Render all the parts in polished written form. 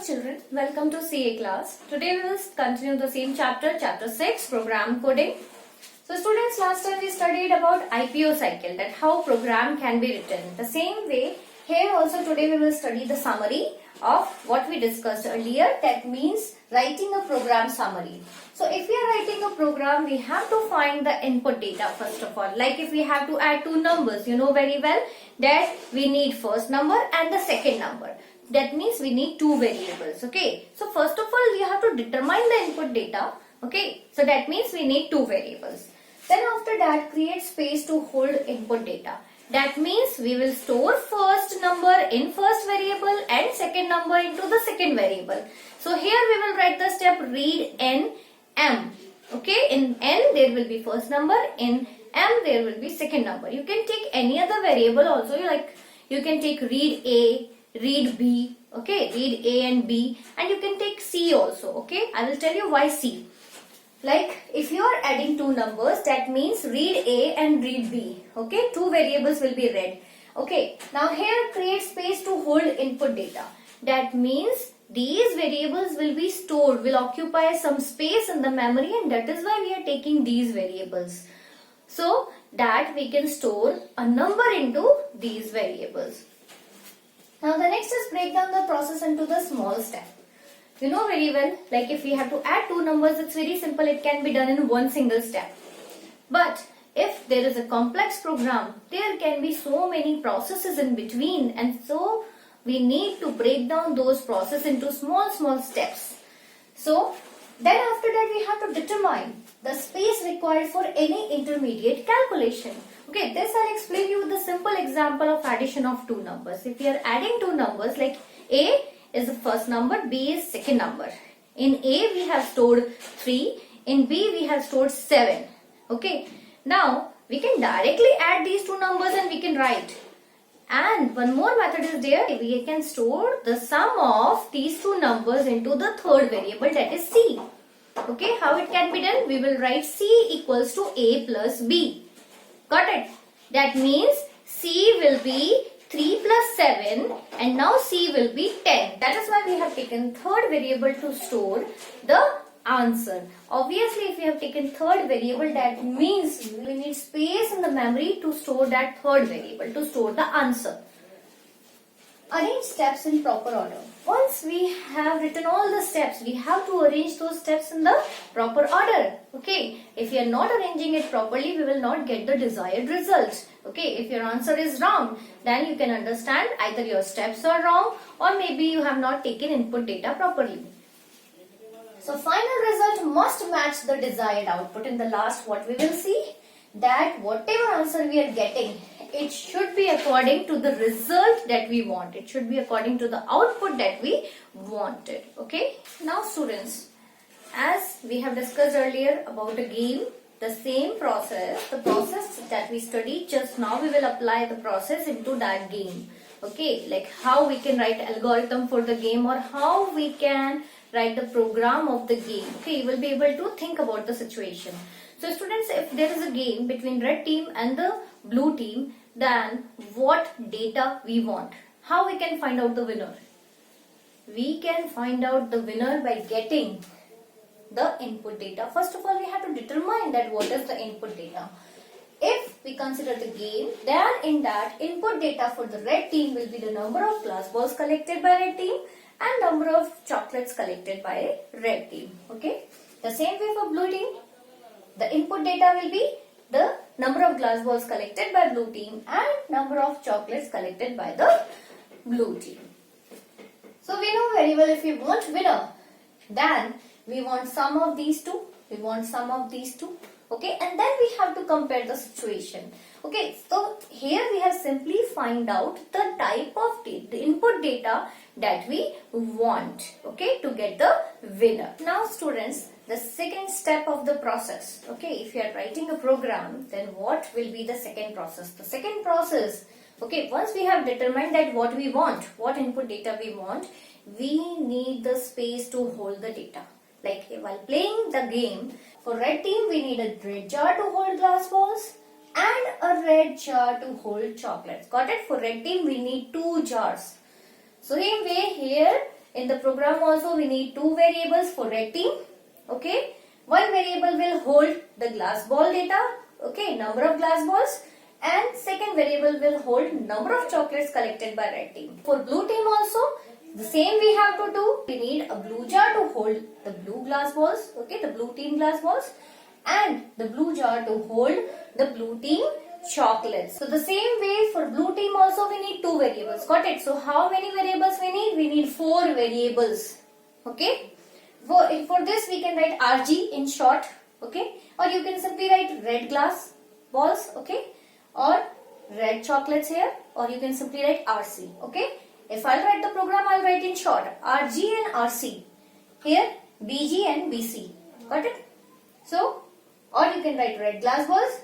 children, welcome to CA class. Today we will continue the same chapter, chapter 6, program coding. So students, last time we studied about IPO cycle, that how program can be written. The same way, here also today we will study the summary of what we discussed earlier, that means writing a program summary. So if we are writing a program, we have to find the input data first of all. Like if we have to add two numbers, you know very well that we need first number and the second number. That means we need two variables. Okay. So first of all, we have to determine the input data. Okay. So that means we need two variables. Then after that, create space to hold input data. That means we will store first number in first variable and second number into the second variable. So here we will write the step read n m. Okay. In n there will be first number. In m there will be second number. You can take any other variable also. Like you can take read a, read B, okay, read A and B, and you can take C also, okay. I will tell you why C. Like if you are adding two numbers, that means read A and read B, okay. Two variables will be read, okay. Now here create space to hold input data. That means these variables will be stored, will occupy some space in the memory, and that is why we are taking these variables. So that we can store a number into these variables. Now the next is break down the process into the small step. You know very well, like if we have to add two numbers, it's very simple. It can be done in one single step. But if there is a complex program, there can be so many processes in between, and so we need to break down those processes into small steps. So then after that we have to determine the space required for any intermediate calculation. Okay, this I'll explain you with a simple example of addition of two numbers. If we are adding two numbers, like A is the first number, B is second number. In A we have stored 3, in B we have stored 7. Okay, now we can directly add these two numbers and we can write. And one more method is there. We can store the sum of these two numbers into the third variable, that is C. Okay, how it can be done? We will write C equals to A plus B. Got it? That means C will be 3 plus 7 and now C will be 10. That is why we have taken third variable to store the answer. Obviously, if we have taken third variable, that means we need space in the memory to store that third variable, to store the answer. Arrange steps in proper order. Once we have written all the steps, we have to arrange those steps in the proper order. Okay, if you are not arranging it properly, we will not get the desired result. Okay, if your answer is wrong, then you can understand either your steps are wrong or maybe you have not taken input data properly. So final result must match the desired output. In the last, what we will see, that whatever answer we are getting, it should be according to the result that we want. It should be according to the output that we wanted. Okay. Now students, as we have discussed earlier about a game, the same process, the process that we studied just now, we will apply the process into that game. Okay. Like how we can write algorithm for the game or how we can write the program of the game. Okay. You will be able to think about the situation. So students, if there is a game between red team and the blue team, then what data we want? How we can find out the winner? We can find out the winner by getting the input data. First of all, we have to determine that what is the input data. If we consider the game, then in that input data for the red team will be the number of glass balls collected by red team and number of chocolates collected by red team. Okay. The same way for blue team. The input data will be the number of glass balls collected by blue team and number of chocolates collected by the blue team. So we know very well, if we want winner, then we want sum of these two. We want sum of these two. Okay, and then we have to compare the situation. Okay, so here we have simply find out the type of the input data that we want. Okay, to get the winner. Now students, the second step of the process. Okay, if you are writing a program, then what will be the second process? The second process, okay, once we have determined that what we want, what input data we want, we need the space to hold the data. Like while playing the game, for red team we need a red jar to hold glass balls and a red jar to hold chocolates. Got it? For red team we need two jars. So same way here In the program also we need two variables for red team. Okay, one variable will hold the glass ball data, okay, number of glass balls, and second variable will hold number of chocolates collected by red team. For blue team also the same we have to do. We need a blue jar to hold the blue glass balls, okay, the blue team glass balls, and the blue jar to hold the blue team chocolates. So the same way for blue team also we need two variables. Got it? So how many variables we need? We need 4 variables. Okay. For this we can write RG in short. Okay. Or you can simply write red glass balls. Okay. Or red chocolates here. Or you can simply write RC. Okay. If I'll write the program, I'll write in short RG and RC. Here BG and BC. Got it? So, or you can write red glass balls,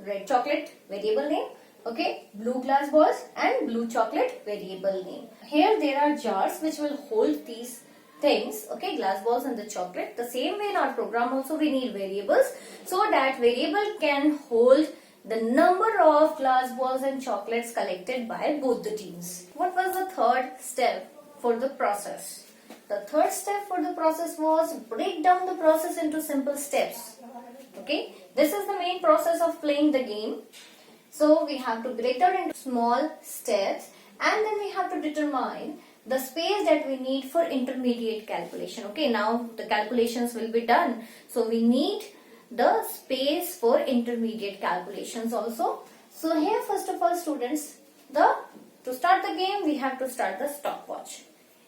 red chocolate variable name, okay, blue glass balls and blue chocolate variable name. Here there are jars which will hold these things, okay, glass balls and the chocolate. The same way in our program also we need variables, so that variable can hold the number of glass balls and chocolates collected by both the teams. What was the third step for the process? The third step for the process was break down the process into simple steps. Okay, this is the main process of playing the game. So we have to break down into small steps, and then we have to determine the space that we need for intermediate calculation. Okay, now the calculations will be done. So we need the space for intermediate calculations also. So here first of all students, to start the game we have to start the stopwatch.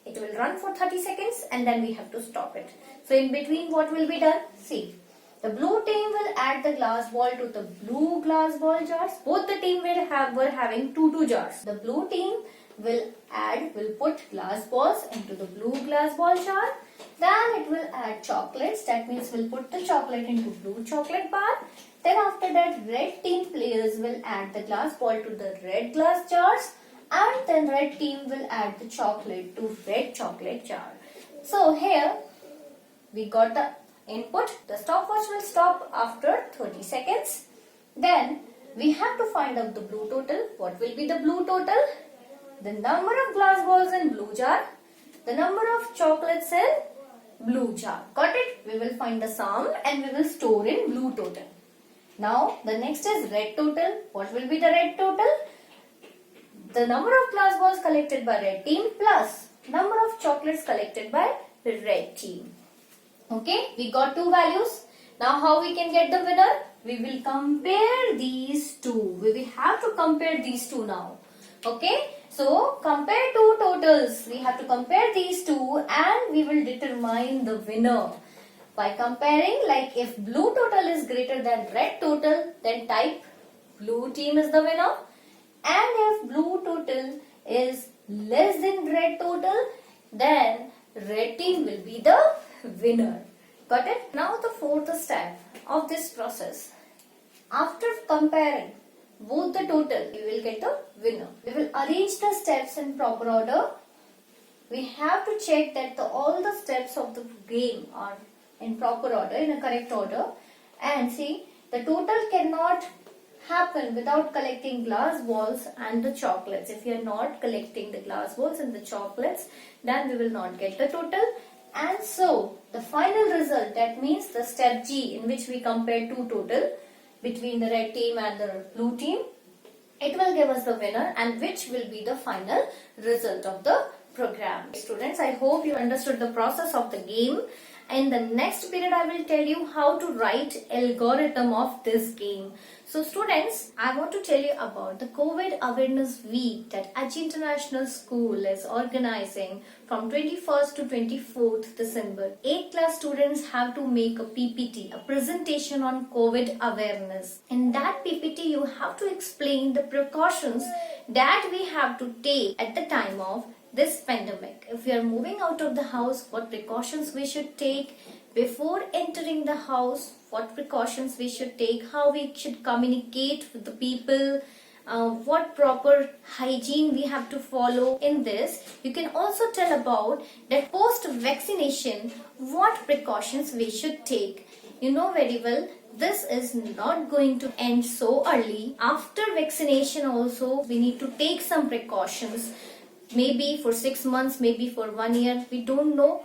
It will run for 30 seconds and then we have to stop it. So in between what will be done? See, the blue team will add the glass ball to the blue glass ball jars. Both the team were having two jars. The blue team will put glass balls into the blue glass ball jar. Then it will add chocolates. That means we'll put the chocolate into blue chocolate bar. Then after that red team players will add the glass ball to the red glass jars. And then red team will add the chocolate to red chocolate jar. So here we got the input. The stopwatch will stop after 30 seconds. Then we have to find out the blue total. What will be the blue total? The number of glass balls in blue jar. The number of chocolates in blue jar. Got it? We will find the sum and we will store in blue total. Now the next is red total. What will be the red total? The number of glass balls collected by red team plus number of chocolates collected by red team. Okay, we got two values. Now how we can get the winner? We will compare these two. We will have to compare these two now. Okay, so compare two totals. We have to compare these two and we will determine the winner. By comparing, like if blue total is greater than red total, then type blue team is the winner. And if blue total is less than red total, then red team will be the winner. Got it? Now the fourth step of this process. After comparing both the total, we will get the winner. We will arrange the steps in proper order. We have to check that all the steps of the game are in proper order, in a correct order. And see, the total cannot happen without collecting glass balls and the chocolates. If you are not collecting the glass balls and the chocolates, then we will not get the total. And so the final result, that means the step G, in which we compare two total between the red team and the blue team, it will give us the winner and which will be the final result of the program. Students, I hope you understood the process of the game. In the next period, I will tell you how to write algorithm of this game. So students, I want to tell you about the COVID Awareness Week that Achi International School is organizing from 21st to 24th December. 8th class students have to make a PPT, a presentation on COVID awareness. In that PPT, you have to explain the precautions that we have to take at the time of this pandemic. If we are moving out of the house, what precautions we should take before entering the house, what precautions we should take, how we should communicate with the people, what proper hygiene we have to follow. In this, you can also tell about that post vaccination, what precautions we should take. You know very well, this is not going to end so early. After vaccination also, we need to take some precautions. maybe for 6 months, maybe for 1 year. We don't know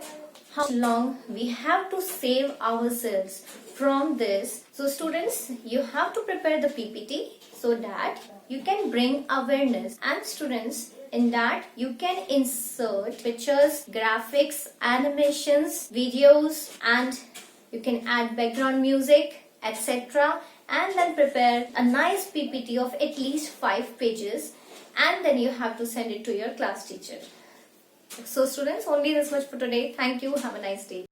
how long we have to save ourselves from this. So students, you have to prepare the PPT so that you can bring awareness, and students, in that you can insert pictures, graphics, animations, videos, and you can add background music, etc. And then prepare a nice PPT of at least 5 pages, and then you have to send it to your class teacher. So students, only this much for today. Thank you. Have a nice day.